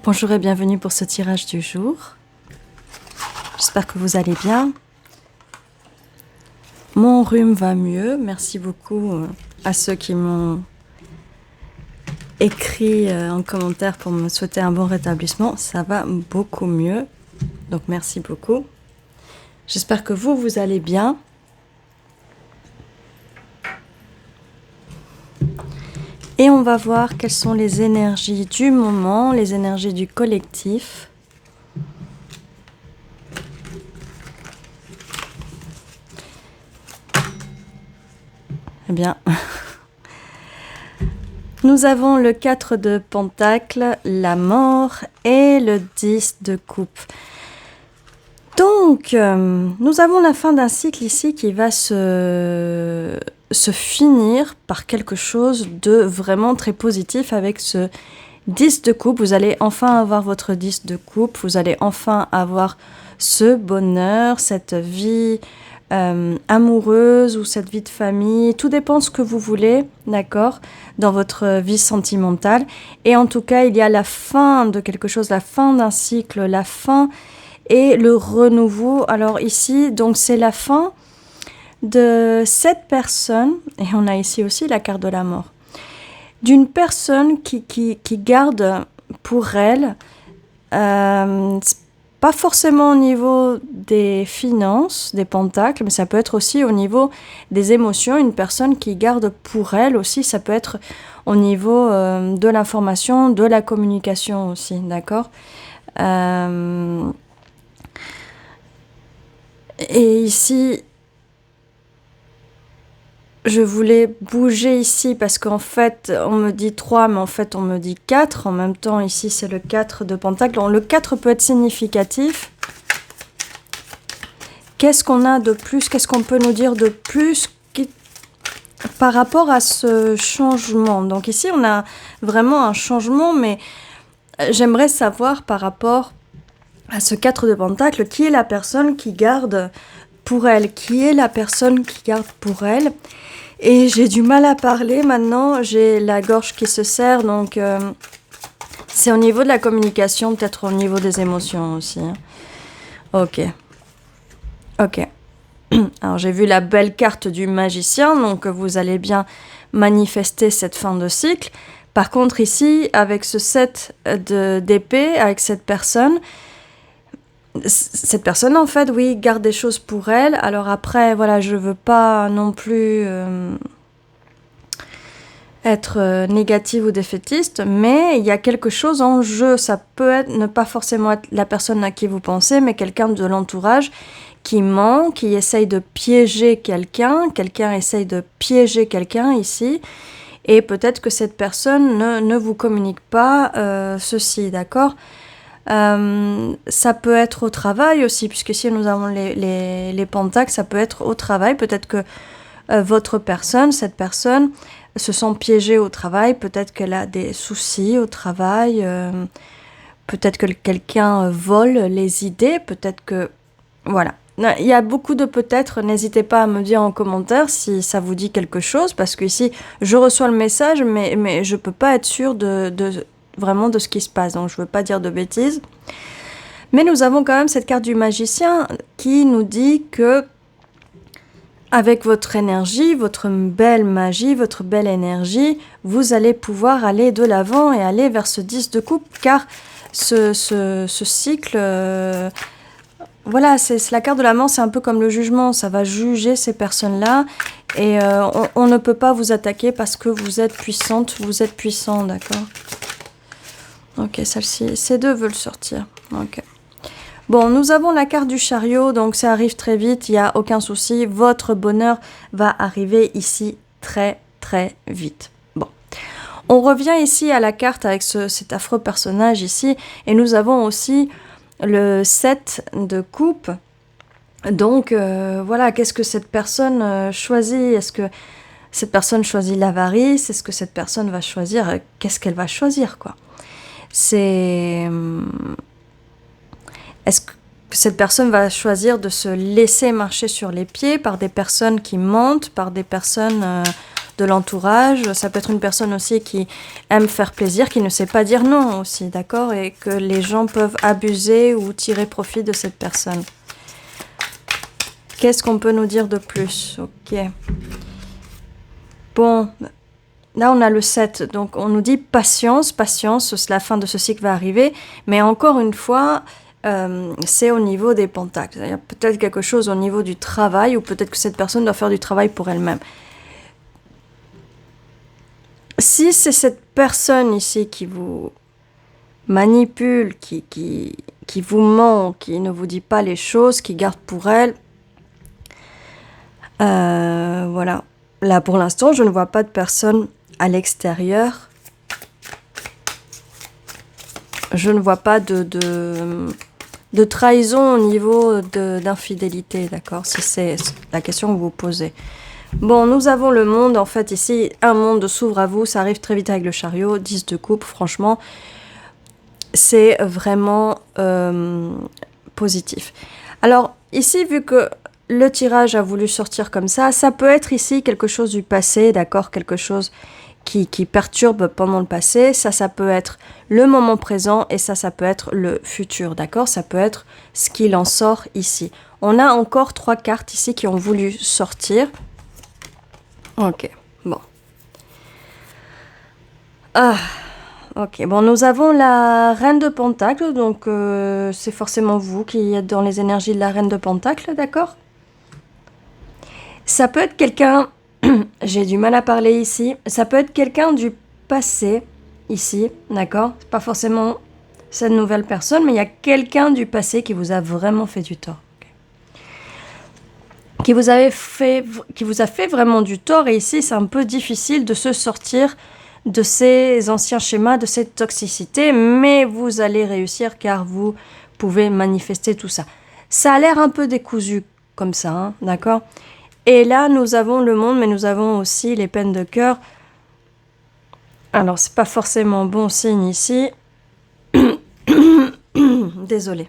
Bonjour et bienvenue pour ce tirage du jour. J'espère que vous allez bien. Mon rhume va mieux. Merci beaucoup à ceux qui m'ont écrit en commentaire pour me souhaiter un bon rétablissement. Ça va beaucoup mieux. Donc merci beaucoup. J'espère que vous allez bien. Et on va voir quelles sont les énergies du moment, les énergies du collectif. Eh bien, nous avons le 4 de Pentacle, la mort et le 10 de coupe. Donc, nous avons la fin d'un cycle ici qui va se finir par quelque chose de vraiment très positif avec ce 10 de coupe. Vous allez enfin avoir votre 10 de coupe, vous allez enfin avoir ce bonheur, cette vie amoureuse ou cette vie de famille. Tout dépend de ce que vous voulez, d'accord, dans votre vie sentimentale. Et en tout cas, il y a la fin de quelque chose, la fin d'un cycle, la fin et le renouveau. Alors ici, donc c'est la fin de cette personne, et on a ici aussi la carte de la mort, d'une personne qui garde pour elle, pas forcément au niveau des finances, des pentacles, mais ça peut être aussi au niveau des émotions, une personne qui garde pour elle aussi, ça peut être au niveau de l'information, de la communication aussi, d'accord ? Et ici, je voulais bouger ici parce qu'en fait, on me dit 3, mais en fait, on me dit 4. En même temps, ici, c'est le 4 de Pentacle. Donc, le 4 peut être significatif. Qu'est-ce qu'on a de plus? Qu'est-ce qu'on peut nous dire de plus par rapport à ce changement? Donc ici, on a vraiment un changement, mais j'aimerais savoir par rapport à ce 4 de Pentacle, qui est la personne qui garde pour elle? Qui est la personne qui garde pour elle? Et j'ai du mal à parler maintenant, j'ai la gorge qui se serre, donc c'est au niveau de la communication, peut-être au niveau des émotions aussi. Hein. Ok. Alors j'ai vu la belle carte du magicien, donc vous allez bien manifester cette fin de cycle. Par contre ici, avec ce 7 d'épée, avec cette personne en fait, oui, garde des choses pour elle. Alors après, voilà, je veux pas non plus être négative ou défaitiste, mais il y a quelque chose en jeu. Ça peut être, ne pas forcément être la personne à qui vous pensez, mais quelqu'un de l'entourage qui ment, qui essaye de piéger quelqu'un. Quelqu'un essaye de piéger quelqu'un ici. Et peut-être que cette personne ne vous communique pas ceci, d'accord ? Ça peut être au travail aussi, puisque si nous avons les pentacles, ça peut être au travail. Peut-être que votre personne, cette personne, se sent piégée au travail. Peut-être qu'elle a des soucis au travail. Peut-être que quelqu'un vole les idées. Peut-être que... Voilà. Il y a beaucoup de peut-être. N'hésitez pas à me dire en commentaire si ça vous dit quelque chose, parce que ici, je reçois le message, mais je peux pas être sûre vraiment de ce qui se passe, donc je veux pas dire de bêtises. Mais nous avons quand même cette carte du magicien qui nous dit que avec votre énergie, votre belle magie, votre belle énergie, vous allez pouvoir aller de l'avant et aller vers ce 10 de coupe, car ce cycle, voilà, c'est la carte de la mort, c'est un peu comme le jugement, ça va juger ces personnes-là, et on ne peut pas vous attaquer parce que vous êtes puissante, vous êtes puissant, d'accord ? Ok, celle-ci, ces deux veulent sortir. Ok. Bon, nous avons la carte du chariot, donc ça arrive très vite, il n'y a aucun souci. Votre bonheur va arriver ici très, très vite. Bon. On revient ici à la carte avec cet affreux personnage ici, et nous avons aussi le 7 de coupe. Donc, voilà, qu'est-ce que cette personne choisit? Est-ce que cette personne choisit l'avarice? Est-ce que cette personne va choisir? Qu'est-ce qu'elle va choisir, quoi? Est-ce que cette personne va choisir de se laisser marcher sur les pieds par des personnes qui mentent, par des personnes de l'entourage. Ça peut être une personne aussi qui aime faire plaisir, qui ne sait pas dire non aussi, d'accord? Et que les gens peuvent abuser ou tirer profit de cette personne. Qu'est-ce qu'on peut nous dire de plus? Ok. Bon, là on a le 7, donc on nous dit patience, patience, la fin de ce cycle va arriver, mais encore une fois, c'est au niveau des pentacles. Il y a peut-être quelque chose au niveau du travail, ou peut-être que cette personne doit faire du travail pour elle-même. Si c'est cette personne ici qui vous manipule, qui vous ment, qui ne vous dit pas les choses, qui garde pour elle, voilà. Là, pour l'instant, je ne vois pas de personne à l'extérieur. Je ne vois pas de trahison au niveau d'infidélité, d'accord? Si c'est la question que vous posez. Bon, nous avons le monde, en fait, ici, un monde s'ouvre à vous, ça arrive très vite avec le chariot, 10 de coupe, franchement, c'est vraiment positif. Alors, ici, vu que le tirage a voulu sortir comme ça peut être ici quelque chose du passé, d'accord? Quelque chose qui perturbe pendant le passé, ça peut être le moment présent, et ça peut être le futur, d'accord? Ça peut être ce qu'il en sort ici. On a encore 3 cartes ici qui ont voulu sortir. Ok, bon. Ok, bon, nous avons la Reine de Pentacles, donc c'est forcément vous qui êtes dans les énergies de la Reine de Pentacles, d'accord? Ça peut être quelqu'un, j'ai du mal à parler ici, ça peut être quelqu'un du passé, ici, d'accord? C'est pas forcément cette nouvelle personne, mais il y a quelqu'un du passé qui vous a vraiment fait du tort. Qui vous a fait vraiment du tort, et ici c'est un peu difficile de se sortir de ces anciens schémas, de cette toxicité, mais vous allez réussir car vous pouvez manifester tout ça. Ça a l'air un peu décousu comme ça, hein, d'accord? Et là nous avons le monde, mais nous avons aussi les peines de cœur. Alors c'est pas forcément bon signe ici. Désolée.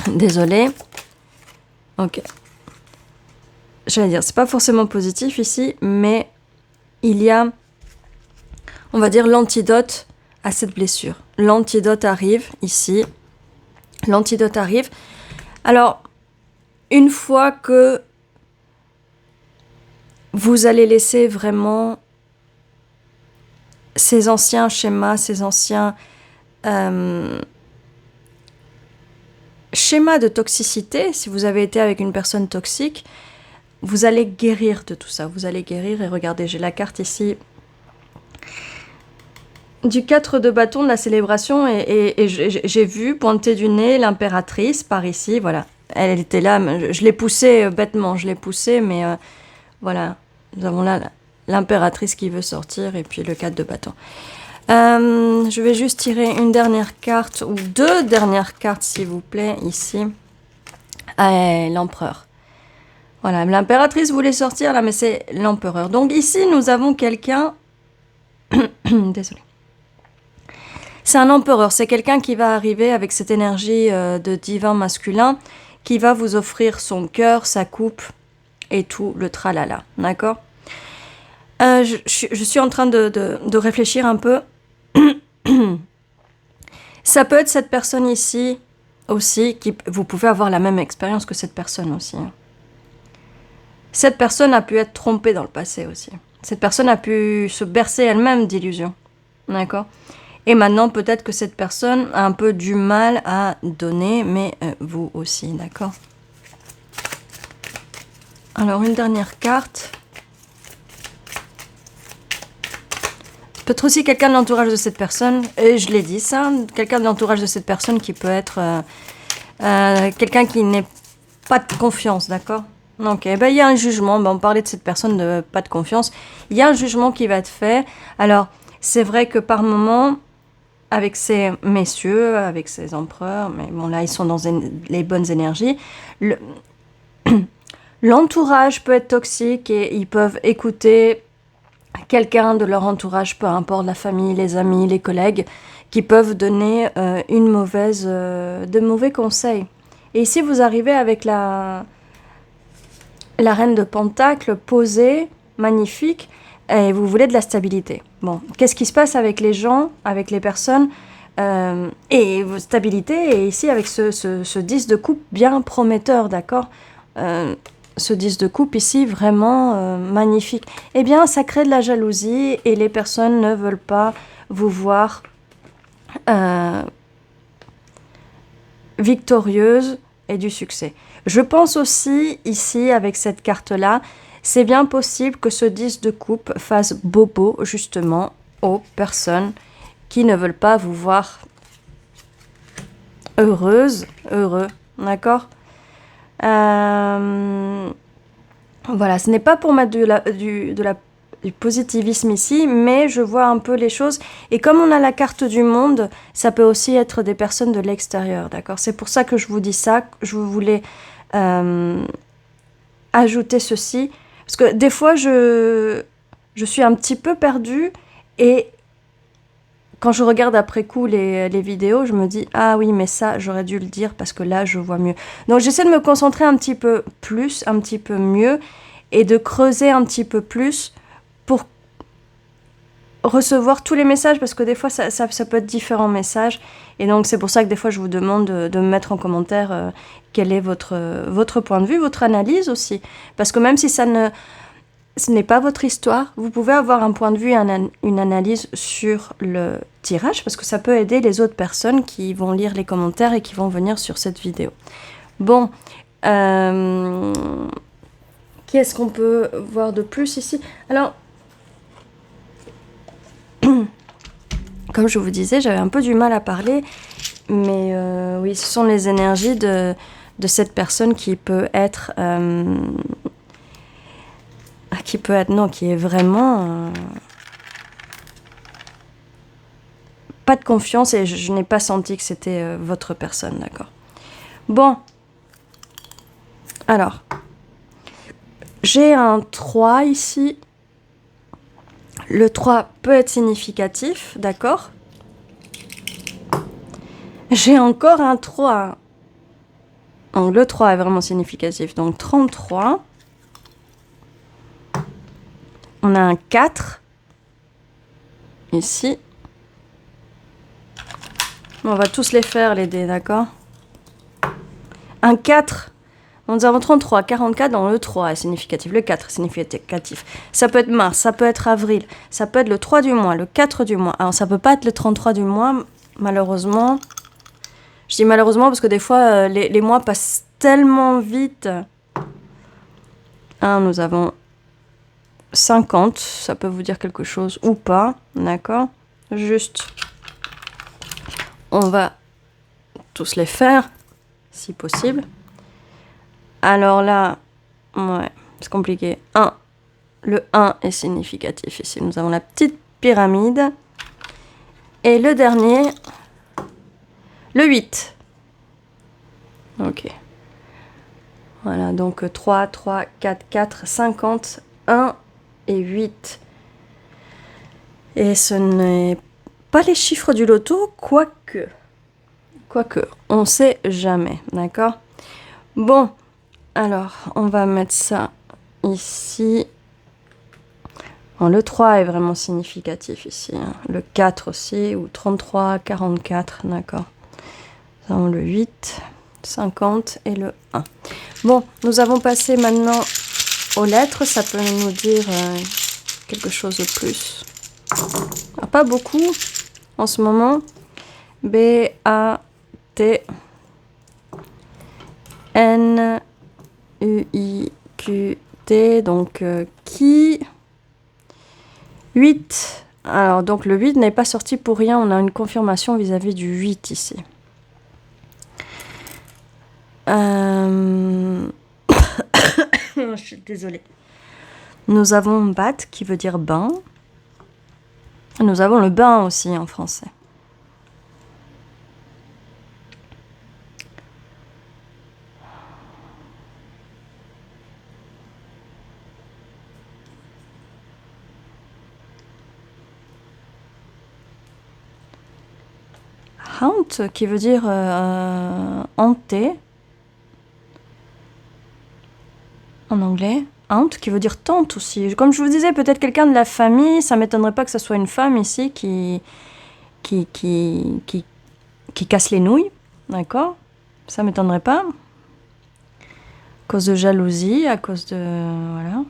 Désolée. Ok. J'allais dire, c'est pas forcément positif ici, mais il y a, on va dire, l'antidote à cette blessure. L'antidote arrive ici. L'antidote arrive. Alors, une fois que vous allez laisser vraiment ces anciens schémas, ces anciens schémas de toxicité, si vous avez été avec une personne toxique, vous allez guérir de tout ça. Vous allez guérir, et regardez, j'ai la carte ici du 4 de bâton de la célébration, et j'ai vu pointer du nez l'impératrice par ici, voilà. Elle était là, je l'ai poussée bêtement, je l'ai poussée, mais voilà. Nous avons là l'impératrice qui veut sortir, et puis le 4 de bâton. Je vais juste tirer une dernière carte, ou 2 dernières cartes, s'il vous plaît, ici. L'empereur. Voilà, l'impératrice voulait sortir, là, mais c'est l'empereur. Donc ici, nous avons quelqu'un... Désolée. C'est un empereur, c'est quelqu'un qui va arriver avec cette énergie de divin masculin, qui va vous offrir son cœur, sa coupe, et tout le tralala, d'accord? Je suis en train de réfléchir un peu. Ça peut être cette personne ici, aussi, vous pouvez avoir la même expérience que cette personne aussi. Cette personne a pu être trompée dans le passé aussi. Cette personne a pu se bercer elle-même d'illusions. D'accord? Et maintenant, peut-être que cette personne a un peu du mal à donner, mais vous aussi, d'accord? Alors, une dernière carte. Peut-être aussi quelqu'un de l'entourage de cette personne, et je l'ai dit ça, quelqu'un de l'entourage de cette personne qui peut être quelqu'un qui n'est pas de confiance, d'accord? Ok, ben, il y a un jugement, on parlait de cette personne de pas de confiance, il y a un jugement qui va être fait. Alors, c'est vrai que par moment, avec ces messieurs, avec ces empereurs, mais bon là ils sont dans les bonnes énergies, l'entourage peut être toxique, et ils peuvent écouter quelqu'un de leur entourage, peu importe, la famille, les amis, les collègues, qui peuvent donner de mauvais conseils. Et ici vous arrivez avec la reine de Pentacles posée, magnifique. et vous voulez de la stabilité. Bon, qu'est-ce qui se passe avec les gens, avec les personnes et votre stabilité, et ici avec ce 10 de coupe bien prometteur, d'accord, ce 10 de coupe ici, vraiment magnifique. Eh bien, ça crée de la jalousie et les personnes ne veulent pas vous voir victorieuse et du succès. Je pense aussi, ici, avec cette carte-là, c'est bien possible que ce 10 de coupe fasse bobo, justement, aux personnes qui ne veulent pas vous voir heureuse, heureux, d'accord. Voilà, ce n'est pas pour mettre du positivisme ici, mais je vois un peu les choses. Et comme on a la carte du monde, ça peut aussi être des personnes de l'extérieur, d'accord. C'est pour ça que je vous dis ça, je voulais ajouter ceci. Parce que des fois, je suis un petit peu perdue et quand je regarde après coup les vidéos, je me dis « Ah oui, mais ça, j'aurais dû le dire parce que là, je vois mieux. » Donc, j'essaie de me concentrer un petit peu plus, un petit peu mieux et de creuser un petit peu plus pour recevoir tous les messages parce que des fois, ça peut être différents messages. Et donc, c'est pour ça que des fois, je vous demande de me mettre en commentaire quel est votre point de vue, votre analyse aussi. Parce que même si ce n'est pas votre histoire, vous pouvez avoir un point de vue et une analyse sur le tirage parce que ça peut aider les autres personnes qui vont lire les commentaires et qui vont venir sur cette vidéo. Bon, qu'est-ce qu'on peut voir de plus ici? Alors, comme je vous disais, j'avais un peu du mal à parler, mais oui, ce sont les énergies de cette personne qui peut être... qui est vraiment pas de confiance et je n'ai pas senti que c'était votre personne, d'accord. Bon, alors, j'ai un 3 ici. Le 3 peut être significatif, d'accord. J'ai encore un 3. Donc le 3 est vraiment significatif, donc 33. On a un 4, ici. On va tous les faire, les dés, d'accord. Un 4, nous avons 33, 44, dans le 3 est significatif, le 4 est significatif. Ça peut être mars, ça peut être avril, ça peut être le 3 du mois, le 4 du mois. Alors ça peut pas être le 33 du mois, malheureusement. Je dis malheureusement parce que des fois, les mois passent tellement vite. Nous avons 50, ça peut vous dire quelque chose ou pas, d'accord. Juste, on va tous les faire, si possible. Alors là, ouais, c'est compliqué. 1, le 1 est significatif ici. Nous avons la petite pyramide. Et le dernier, le 8. Ok. Voilà, donc 3, 3, 4, 4, 50, 1 et 8. Et ce n'est pas les chiffres du loto, quoique. Quoique, on sait jamais, d'accord? Bon, alors, on va mettre ça ici. Bon, le 3 est vraiment significatif ici. Hein. Le 4 aussi, ou 33, 44, d'accord. Nous avons le 8, 50 et le 1. Bon, nous avons passé maintenant aux lettres. Ça peut nous dire quelque chose de plus. Ah, pas beaucoup en ce moment. B, A, T, N, U, I, Q, T. Donc, qui... 8. Alors, donc le 8 n'est pas sorti pour rien. On a une confirmation vis-à-vis du 8 ici. Je suis désolée. Nous avons bat qui veut dire bain. Nous avons le bain aussi en français. Haunt qui veut dire hanté en anglais. aunt, qui veut dire tante aussi. Comme je vous disais, peut-être quelqu'un de la famille, ça m'étonnerait pas que ce soit une femme ici qui, qui, qui, qui casse les nouilles, d'accord? Ça m'étonnerait pas. À cause de jalousie, à cause de... Voilà.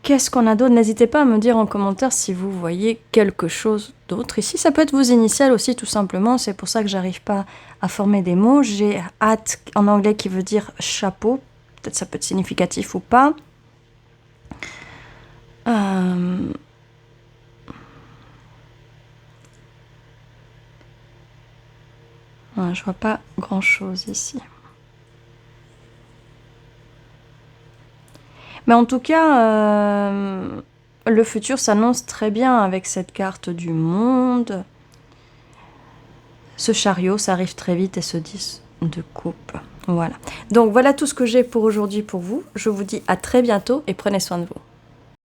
Qu'est-ce qu'on a d'autre? N'hésitez pas à me dire en commentaire si vous voyez quelque chose d'autre. Ici, ça peut être vos initiales aussi, tout simplement. C'est pour ça que j'arrive pas à former des mots. J'ai hat en anglais qui veut dire chapeau. Peut-être ça peut être significatif ou pas. Je vois pas grand-chose ici. Mais en tout cas, le futur s'annonce très bien avec cette carte du monde. Ce chariot, ça arrive très vite et ce 10 de coupe. Voilà. Donc voilà tout ce que j'ai pour aujourd'hui pour vous. Je vous dis à très bientôt et prenez soin de vous.